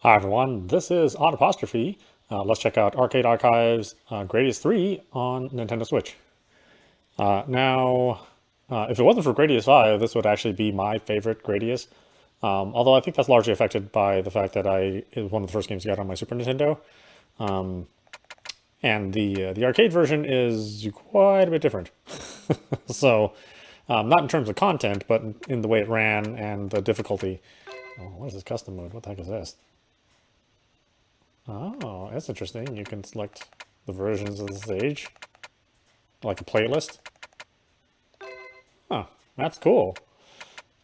Hi everyone, this is audap. Let's check out Arcade Archive's Gradius 3 on Nintendo Switch. If it wasn't for Gradius 5, this would actually be my favorite Gradius. Although I think that's largely affected by the fact that it was one of the first games I got on my Super Nintendo. And the arcade version is quite a bit different. So, not in terms of content, but in the way it ran and the difficulty. Oh, what is this custom mode? What the heck is this? Oh, that's interesting. You can select the versions of the stage, like a playlist. Huh, that's cool.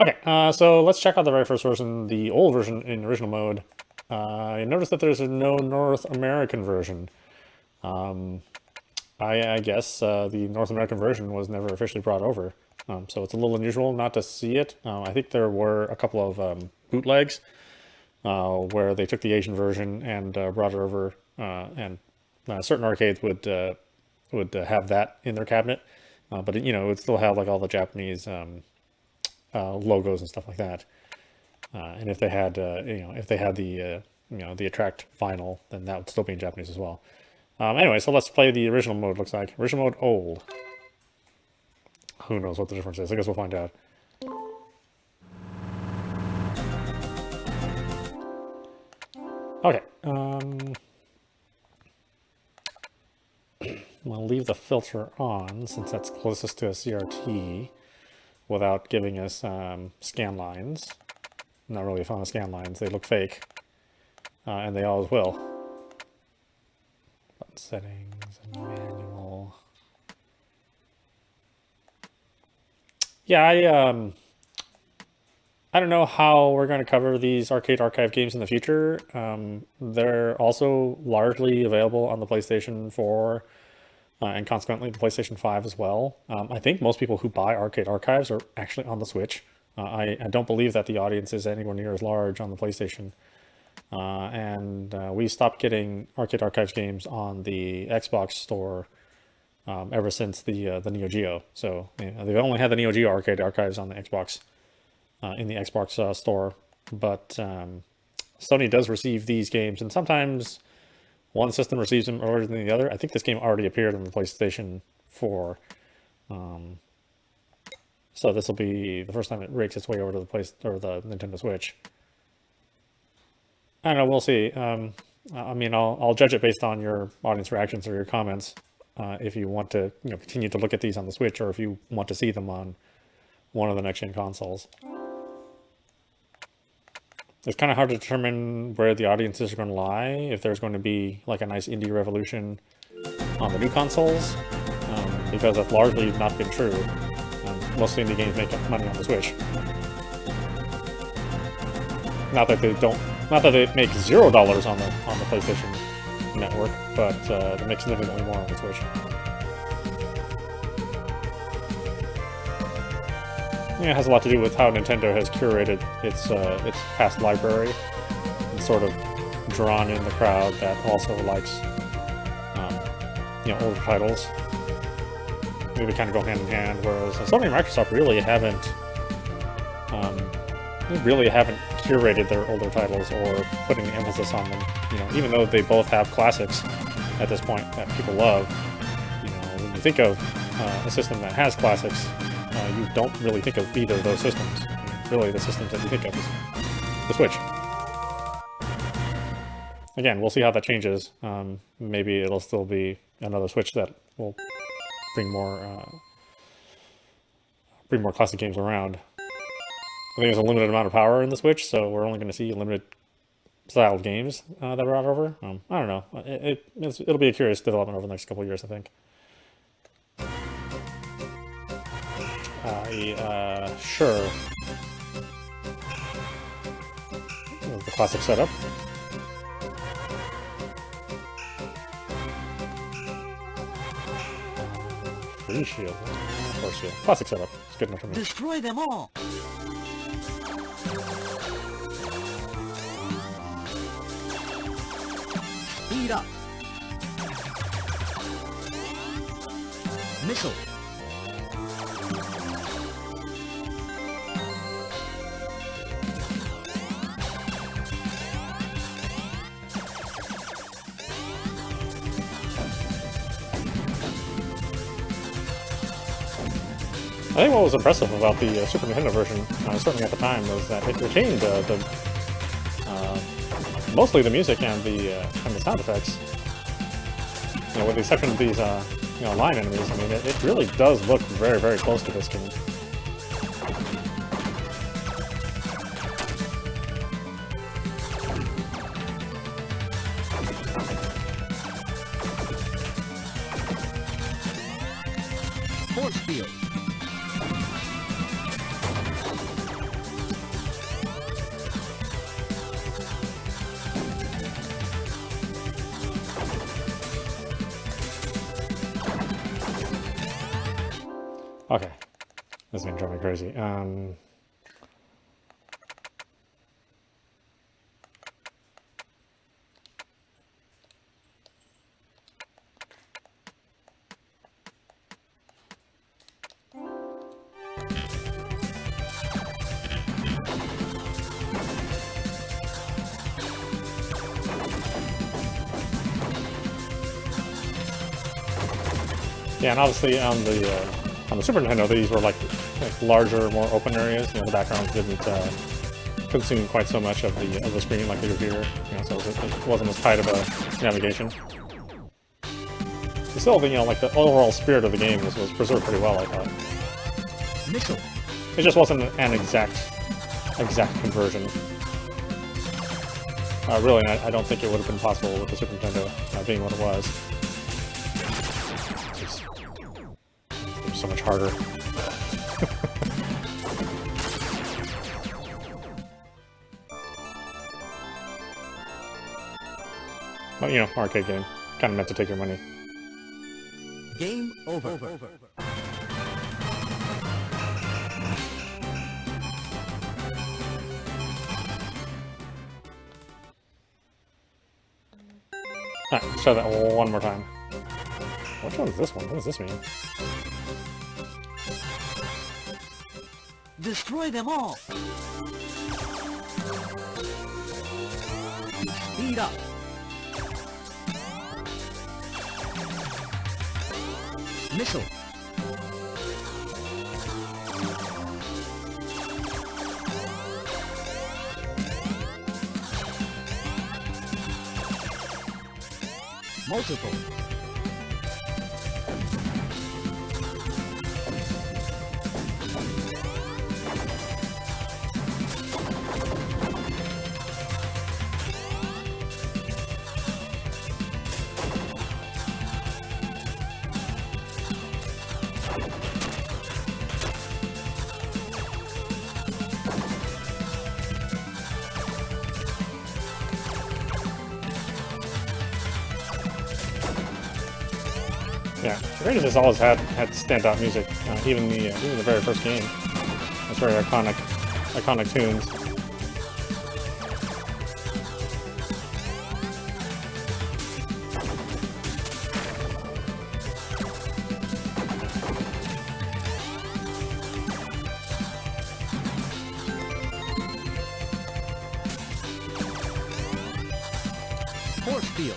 Okay, so let's check out the very first version, the old version in original mode. You notice that there's no North American version. I guess the North American version was never officially brought over, so it's a little unusual not to see it. I think there were a couple of bootlegs where they took the Asian version and brought it over, and certain arcades would have that in their cabinet, but it would still have like all the Japanese logos and stuff like that. And if they had the the attract vinyl, then that would still be in Japanese as well. Anyway, so let's play the original mode. Looks like original mode old. Who knows what the difference is? I guess we'll find out. Okay, I'm gonna leave the filter on since that's closest to a CRT without giving us scan lines. I'm not really a fan of scan lines, they look fake, and they always will. Button settings, manual. Yeah, I don't know how we're going to cover these Arcade Archive games in the future. They're also largely available on the PlayStation 4 and consequently the PlayStation 5 as well. I think most people who buy Arcade Archives are actually on the Switch. I don't believe that the audience is anywhere near as large on the PlayStation. We stopped getting Arcade Archives games on the Xbox store ever since the Neo Geo. So they've only had the Neo Geo Arcade Archives on the Xbox. In the Xbox store, but Sony does receive these games, and sometimes one system receives them earlier than the other. I think this game already appeared on the PlayStation 4, so this will be the first time it rakes its way over to the Nintendo Switch. I don't know. We'll see. I mean, I'll judge it based on your audience reactions or your comments. If you want to, continue to look at these on the Switch, or if you want to see them on one of the next-gen consoles. It's kind of hard to determine where the audiences are going to lie, if there's going to be like a nice indie revolution on the new consoles, because that's largely not been true. Most indie games make money on the Switch. Not that they make $0 on the PlayStation Network, but they make significantly more on the Switch. Yeah, it has a lot to do with how Nintendo has curated its past library and sort of drawn in the crowd that also likes older titles. Maybe kind of go hand in hand. Whereas Sony and Microsoft really haven't curated their older titles or put any emphasis on them. Even though they both have classics at this point that people love. When you think of a system that has classics, you don't really think of either of those systems. Really, the systems that you think of is the Switch. Again, we'll see how that changes. Maybe it'll still be another Switch that will bring more classic games around. I think there's a limited amount of power in the Switch, so we're only going to see limited style games that are brought over. I don't know. It'll be a curious development over the next couple of years, I think. Sure. The classic setup. Free shield. Force shield. Classic setup. It's good enough for me. Destroy them all. Speed up. Missile. think what was impressive about the Super Nintendo version, certainly at the time, was that it retained mostly the music and the sound effects. You know, with the exception of these line enemies, I mean, it really does look very, very close to this game. Force field. Okay, this is gonna drive me crazy. Yeah, and obviously on the Super Nintendo, these were like larger, more open areas. You know, the background didn't consume quite so much of the screen like they do here. You know, so it wasn't as tight of a navigation. But still, like the overall spirit of the game was preserved pretty well, I thought. Missile. It just wasn't an exact conversion. Really, I don't think it would have been possible with the Super Nintendo being what it was. It's so much harder. But, you know, arcade game. Kind of meant to take your money. Game over. Alright, let's try that one more time. Which one is this one? What does this mean? Destroy them all. Speed up. Missile. Multiple. Yeah, Gradius has always had standout music. Even the very first game, it's very iconic tunes. Force field.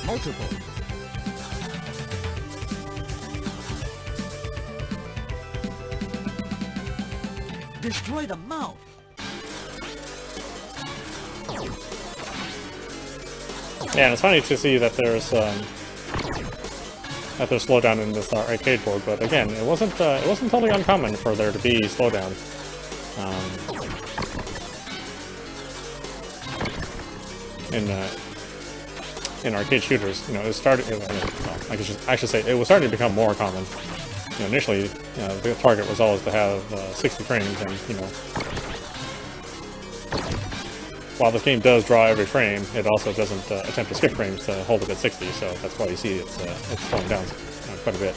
Multiple. Destroy the mouth. Yeah, and it's funny to see that there's slowdown in this arcade board, but again, it wasn't totally uncommon for there to be slowdown. In arcade shooters, you know, it started. I should say it was starting to become more common. You know, initially, the target was always to have 60 frames, and you know, while this game does draw every frame, it also doesn't attempt to skip frames to hold it at 60. So that's why you see it's slowing down quite a bit.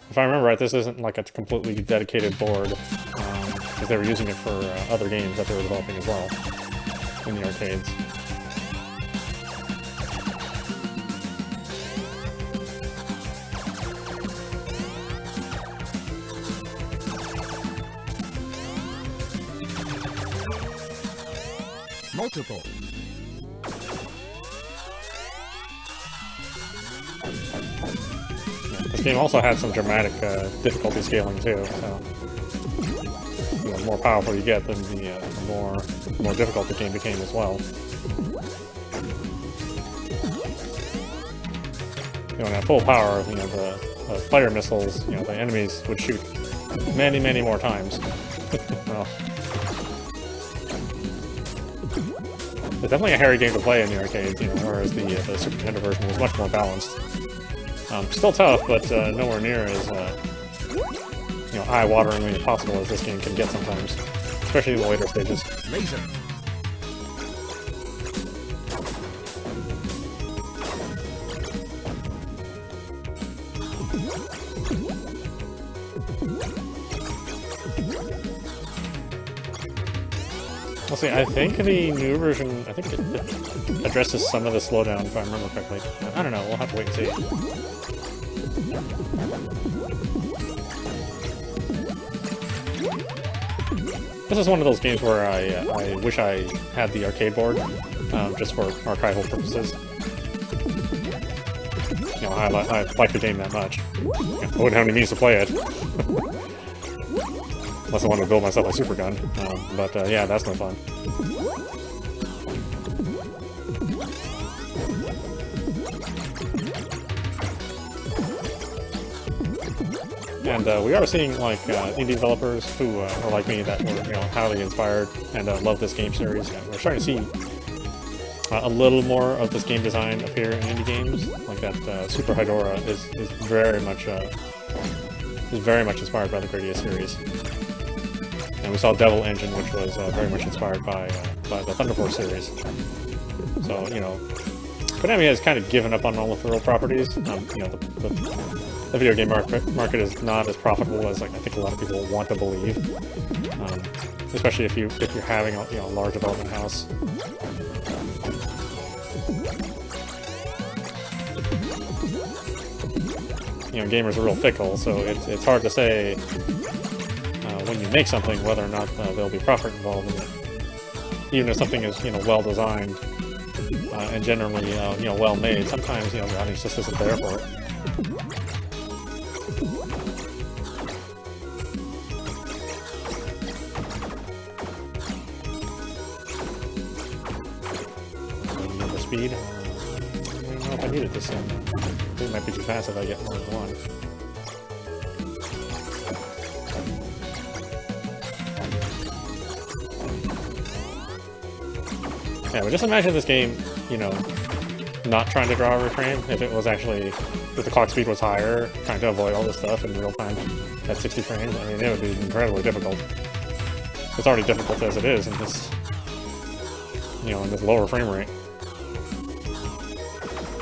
If I remember right, this isn't like a completely dedicated board, because they were using it for other games that they were developing as well in the arcades. Multiple. This game also had some dramatic difficulty scaling too, so the more powerful you get, then the more difficult the game became as well. At full power, the fire missiles, the enemies would shoot many, many more times. Well, it's definitely a hairy game to play in the arcades, whereas the Super Nintendo version was much more balanced. Still tough, but nowhere near as eye-wateringly impossible as this game can get sometimes, especially in the later stages. Laser. Let's see, I think the new version, I think it addresses some of the slowdown, if I remember correctly. I don't know, we'll have to wait and see. This is one of those games where I wish I had the arcade board, just for archival purposes. I like the game that much. I wouldn't have any means to play it. Unless I want to build myself a super gun. But yeah, that's no fun. And we are seeing like indie developers who are like me that were highly inspired and love this game series. We're starting to see a little more of this game design appear in indie games. Like that Super Hydora is very much inspired by the Gradius series. And we saw Devil Engine, which was very much inspired by the Thunder Force series. So KONAMI has kind of given up on all of the real properties. The video game market is not as profitable as I think a lot of people want to believe, especially if you're having a large development house. Gamers are real fickle, so it's hard to say when you make something whether or not there'll be profit involved in it. Even if something is well designed and generally well made, sometimes the audience just isn't there for it. Speed. I don't know if I needed this thing. It might be too fast if I get more than one. Yeah, but just imagine this game, not trying to draw every frame. If it was actually, if the clock speed was higher, trying to avoid all this stuff in real time at 60 frames, I mean, it would be incredibly difficult. It's already difficult as it is in this, in this lower frame rate.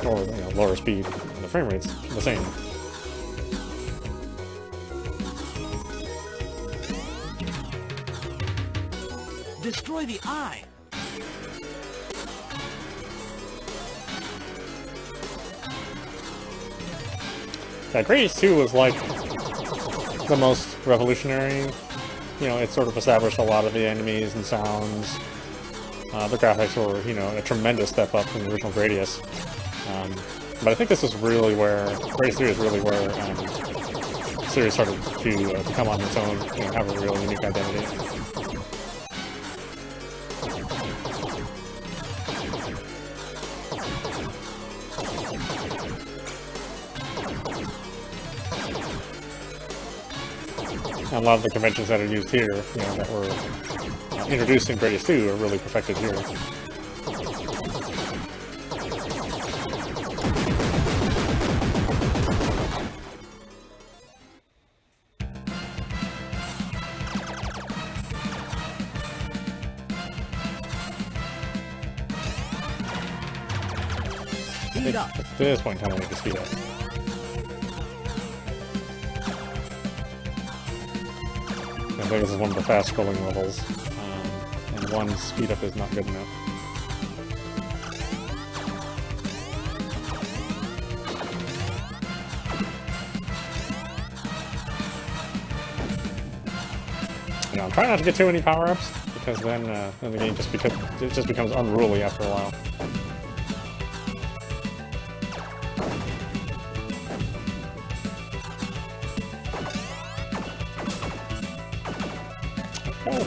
Or lower speed, and the frame rate's the same. Destroy the eye. Yeah, Gradius 2 was like the most revolutionary. It sort of established a lot of the enemies and sounds. The graphics were, a tremendous step up from the original Gradius. But I think this is really where, Gradius 3 is really where the series started to become on its own, have a real unique identity. And a lot of the conventions that are used here, that were introduced in Gradius 2 are really perfected here. Speed up. At this point in time, I need to speed up. I think this is one of the fast scrolling levels, and one speed up is not good enough. You know, I'm trying not to get too many power-ups, because then the game just becomes unruly after a while.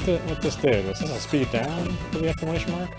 What this did, was this a speed down for the exclamation mark?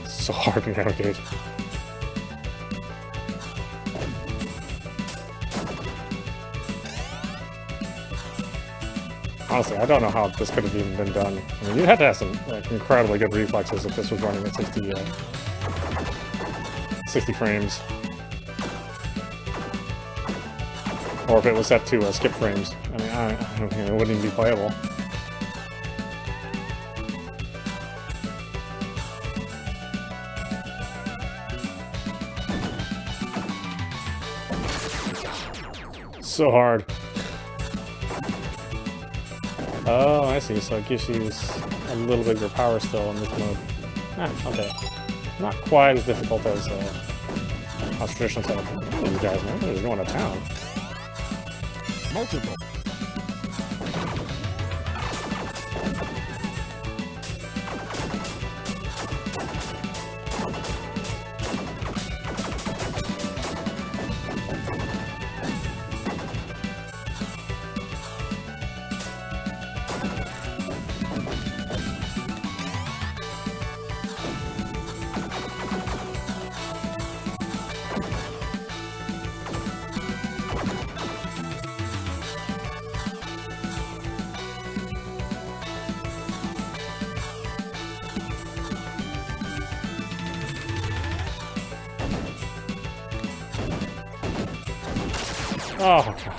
So hard to navigate. Honestly, I don't know how this could have even been done. I mean, you'd have to have some incredibly good reflexes if this was running at 60 frames. Or if it was set to skip frames. I mean, I don't think it wouldn't even be playable. So hard. Oh, I see. So it gives you a little bit of your power still in this mode. Okay. Not quite as difficult as traditional setup. These guys, man, they're just going to town. Multiple. Oh, God.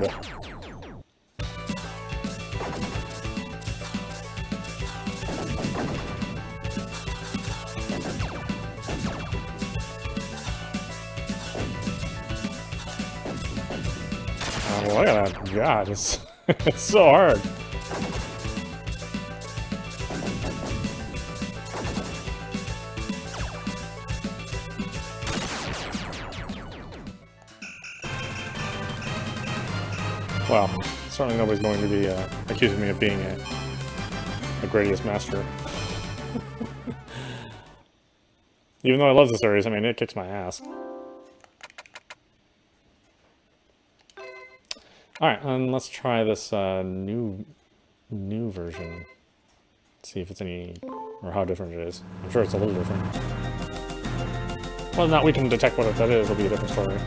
Yeah. Oh, look at that. God, it's it's so hard. Well, certainly nobody's going to be accusing me of being a Gradius master. Even though I love the series, I mean, it kicks my ass. Alright, let's try this new version. See if it's any, or how different it is. I'm sure it's a little different. Whether or not we can detect what that is will be a different story.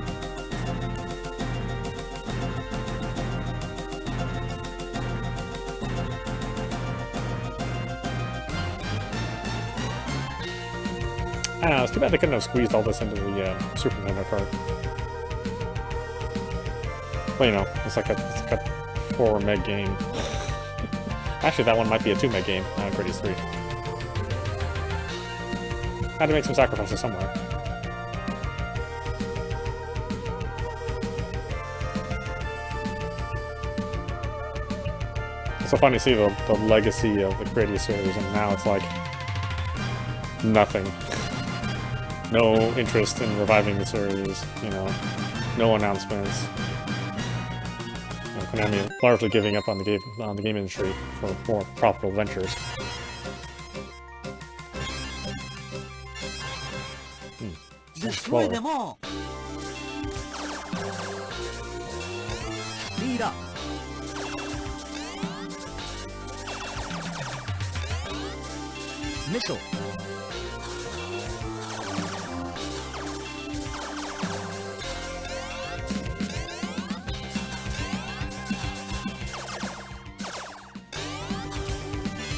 I don't know, it's too bad they couldn't have squeezed all this into the Super Nintendo cart. Well, you know, it's like a 4 meg game. Actually, that one might be a 2 meg game, Gradius 3. Had to make some sacrifices somewhere. It's so funny to see the legacy of the Gradius series, and now it's like nothing. No interest in reviving the series, you know, no announcements. You know, Konami largely giving up on the game industry for more profitable ventures. Destroy them all. Speed up. Missile.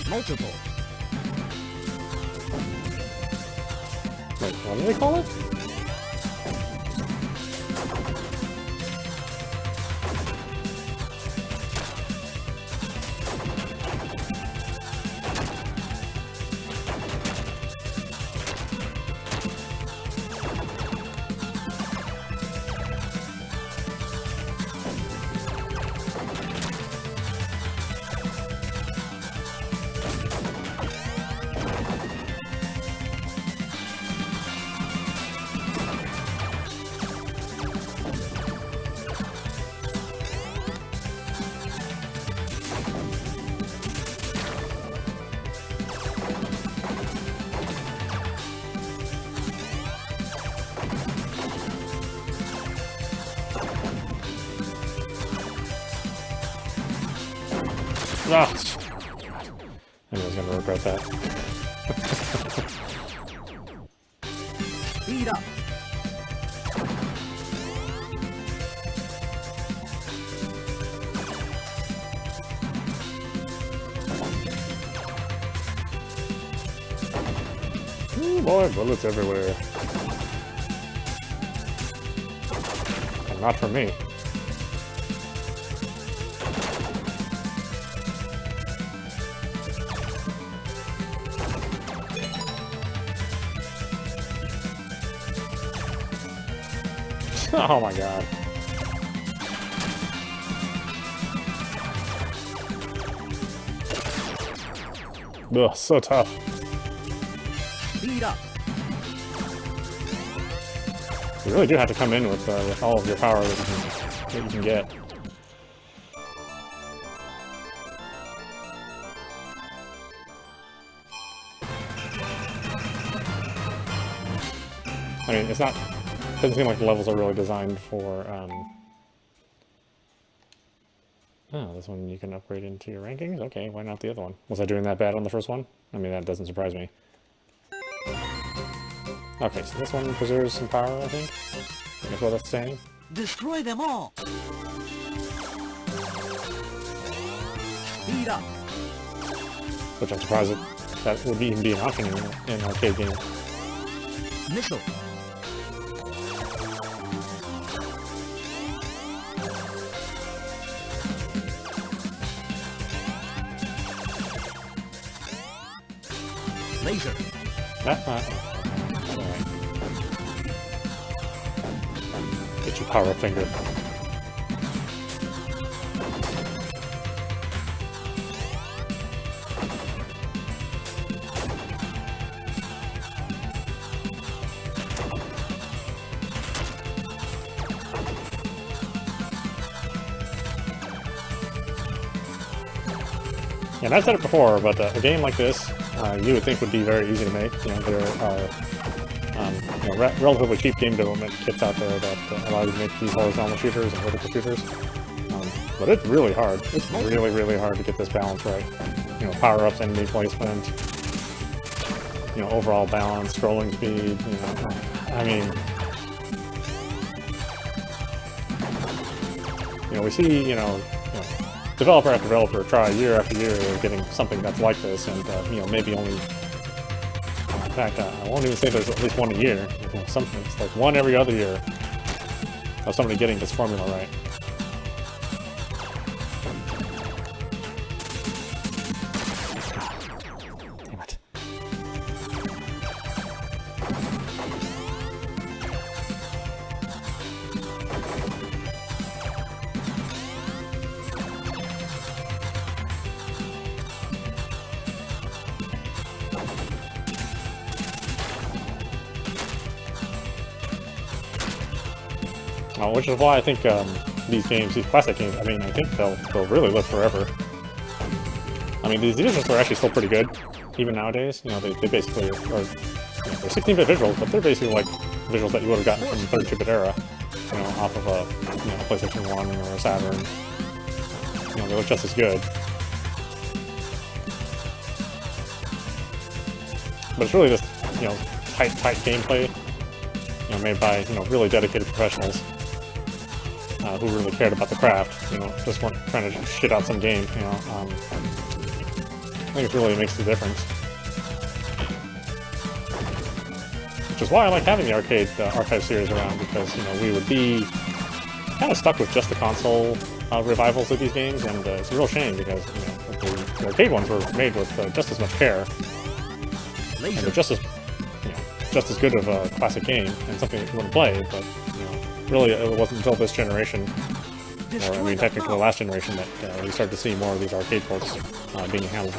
Multiple. Wait, what do they call it? Ah, I was gonna regret that. Speed up. Ooh, boy, bullets everywhere. And not for me. Oh my god. Ugh, so tough. Speed up. You really do have to come in with all of your power that you can get. I mean, it's not... doesn't seem like the levels are really designed for, oh, this one you can upgrade into your rankings? Okay, why not the other one? Was I doing that bad on the first one? I mean, that doesn't surprise me. Okay, so this one preserves some power, I think? That's what that's saying. Destroy them all. Speed up. Which I'm surprised that would even be an option in an arcade game. Missile. Laser. Alright. Get your power finger. And I've said it before, but a game like this, you would think would be very easy to make. You know, there are relatively cheap game development kits out there that allow you to make these horizontal shooters and vertical shooters. But it's really hard. It's really, really hard to get this balance right. You know, power-ups, enemy placement, you know, overall balance, scrolling speed, you know. I mean, you know, we see, developer after developer try year after year getting something that's like this, and you know, maybe only. In fact, I won't even say there's at least one a year. You know, something it's like one every other year of somebody getting this formula right. Damn it. which is why I think these games, these classic games, I mean, I think they'll really live forever. I mean, these editions are actually still pretty good, even nowadays. You know, they basically are, you know, they're 16-bit visuals, but they're basically like visuals that you would have gotten from the 32-bit era, you know, off of a, you know, PlayStation 1 or a Saturn. You know, they look just as good. But it's really just, you know, tight gameplay, you know, made by, you know, really dedicated professionals who really cared about the craft, you know, just weren't trying to shit out some game, you know. I think it really makes the difference. Which is why I like having the archive series around, because, you know, we would be kind of stuck with just the console revivals of these games, and it's a real shame because, you know, the arcade ones were made with just as much care. And they're just as, you know, just as good of a classic game and something that you want to play, but, you know, really it wasn't until this generation, or I mean technically the last generation, that we started to see more of these arcade ports being handled.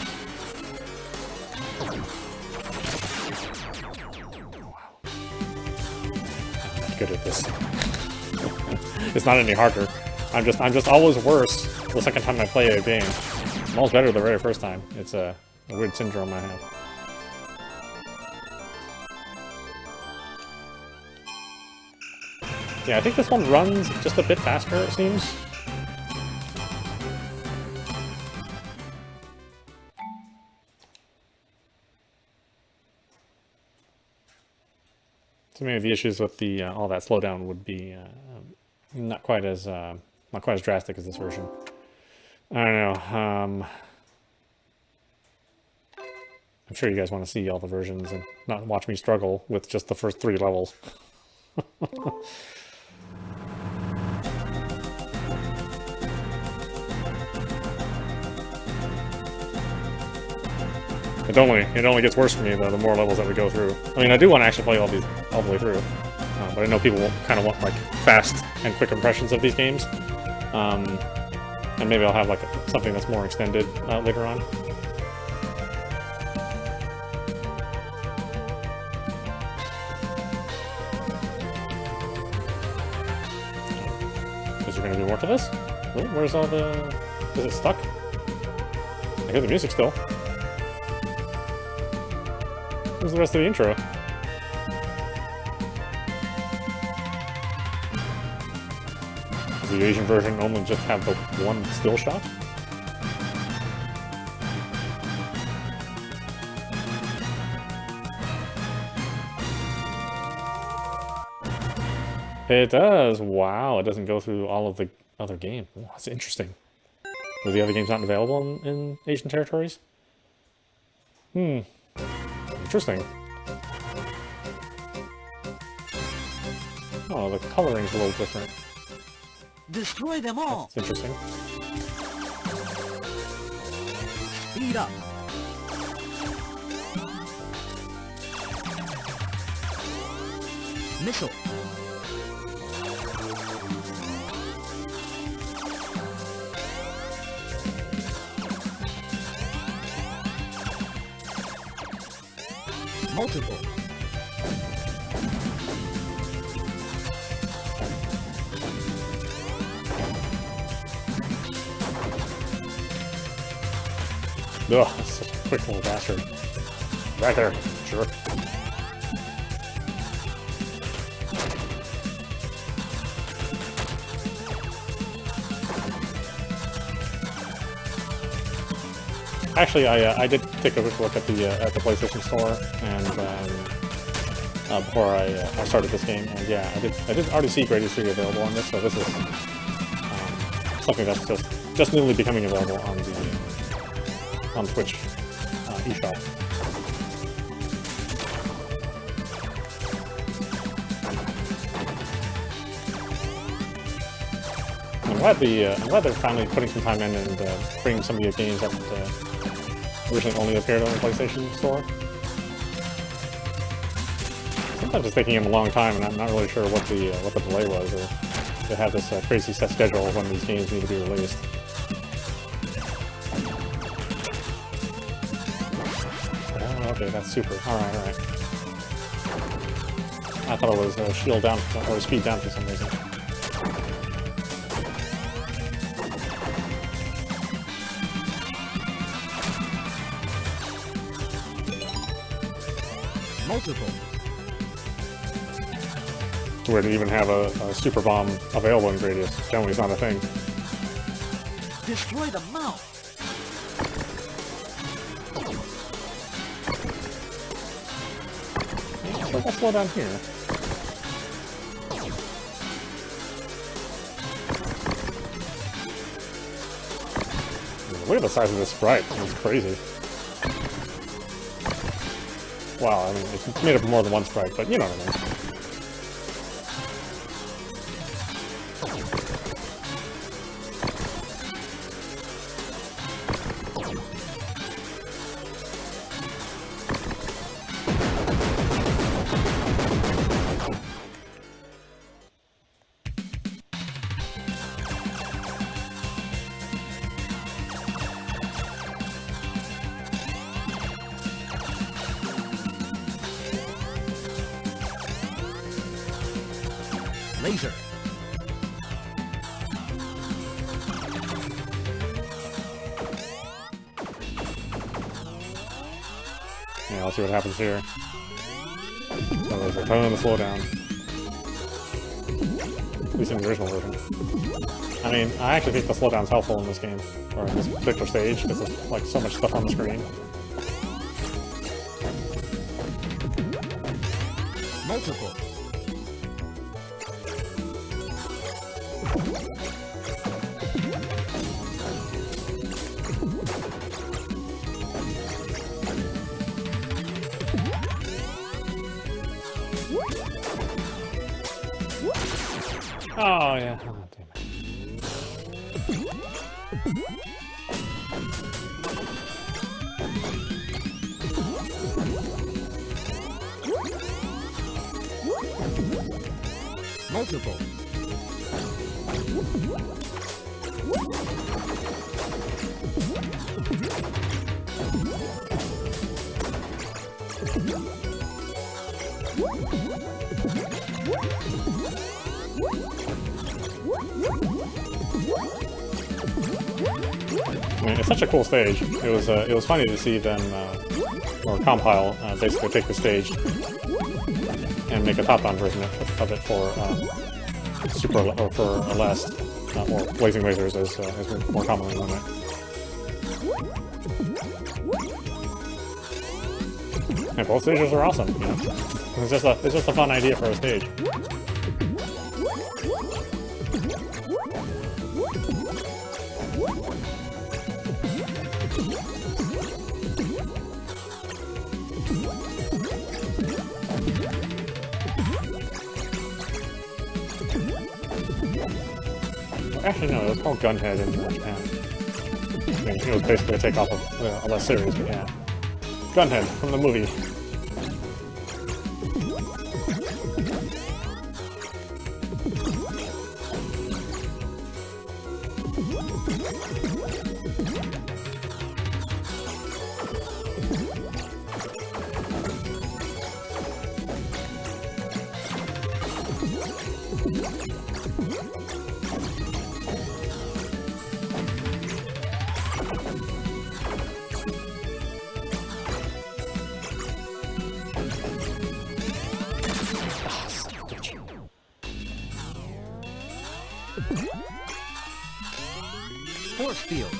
Wow. I'm not good at this. It's not any harder. I'm just always worse the second time I play a game. I'm always better the very first time. It's a weird syndrome I have. Yeah, I think this one runs just a bit faster, it seems. So maybe the issues with the all that slowdown would be not quite as drastic as this version. I don't know. I'm sure you guys want to see all the versions and not watch me struggle with just the first 3 levels. It only gets worse for me the more levels that we go through. I mean, I do want to actually play all the way through, but I know people kind of want like fast and quick impressions of these games, and maybe I'll have like something that's more extended later on. Is there going to be more to this? Oh, where's all the... Is it stuck? I hear the music still. Where's the rest of the intro? Does the Asian version only just have the one still shot? It does. Wow, it doesn't go through all of the other games. Oh, that's interesting. Were the other games not available in Asian territories? Interesting. Oh, the coloring's a little different. Destroy them all. That's interesting. Speed up. Missile. Multiple. Ugh, that's such a quick little bastard. Right there, sure. Actually, I did take a quick look at the PlayStation Store, and before I started this game, and yeah, I did already see Gradius 3 available on this, so this is something that's just newly becoming available on the Switch eShop. I'm glad they're finally putting some time in and bringing some of the games that originally only appeared on the PlayStation Store. Sometimes it's taking them a long time, and I'm not really sure what the delay was, or they have this crazy set schedule when these games need to be released. Oh, okay, that's super. All right. I thought it was shield down or speed down for some reason. Multiple. It's weird to even have a super bomb available in Gradius. Generally, it's not a thing. Destroy the mouth. So let's slow down here. Look at the size of this sprite. It's crazy. Wow, I mean, it's made up of more than one sprite, but you know what I mean. Laser. Yeah, let's see what happens here. So there's a ton of slowdown. At least in the original version. I mean, I actually think the slowdown's helpful in this game, or in this particular stage, because there's like so much stuff on the screen. Multiple. Oh, yeah. Oh, damn it. Multiple. I mean, it's such a cool stage. It was funny to see them, or Compile, basically take the stage and make a top-down version of it for super or for less, or blazing lasers as we're more commonly known it. And both stages are awesome. You know, it's just a fun idea for a stage. Actually, no, it was called Gunhead in Japan. I mean, it was basically a takeoff of a series, but yeah. Gunhead from the movie. Force field.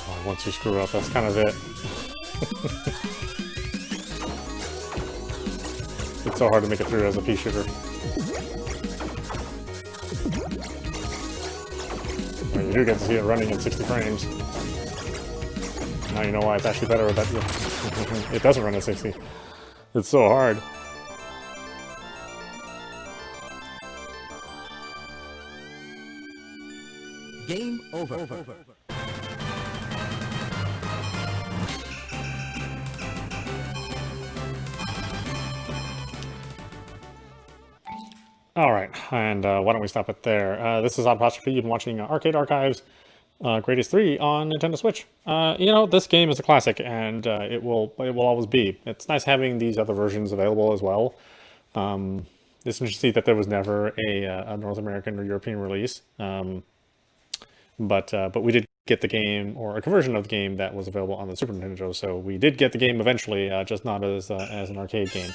Oh, once you screw up, that's kind of it. It's so hard to make it through as a pea shooter. Well, you do get to see it running in 60 frames. Now you know why it's actually better that it doesn't run at 60. It's so hard. Game over. Alright, and why don't we stop it there? This is Apostrophe. You've been watching Arcade Archives Gradius 3 on Nintendo Switch. You know, this game is a classic, and it will always be. It's nice having these other versions available as well. it's interesting to see that there was never a North American or European release. But we did get the game, or a conversion of the game that was available on the Super Nintendo. So we did get the game eventually, just not as an arcade game.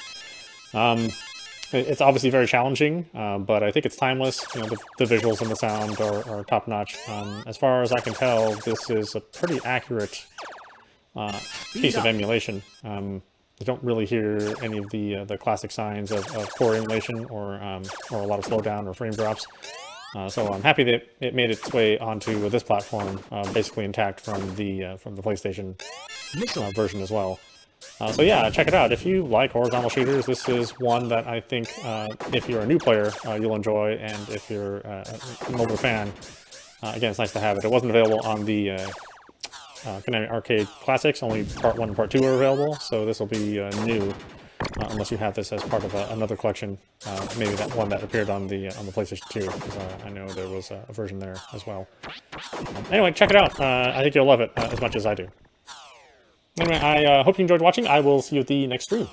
It's obviously very challenging, but I think it's timeless. You know, the visuals and the sound are top notch. As far as I can tell, this is a pretty accurate piece of emulation. You don't really hear any of the classic signs of poor emulation or a lot of slowdown or frame drops. So I'm happy that it made its way onto this platform, basically intact from the PlayStation version as well. So yeah, check it out. If you like horizontal shooters, this is one that I think if you're a new player, you'll enjoy, and if you're an older fan, again, it's nice to have it. It wasn't available on the KONAMI Arcade Classics. Only Part 1 and Part 2 are available, so this will be new. Unless you have this as part of another collection, maybe that one that appeared on the PlayStation 2, because I know there was a version there as well. Anyway, check it out. I think you'll love it as much as I do. Anyway, I hope you enjoyed watching. I will see you at the next stream.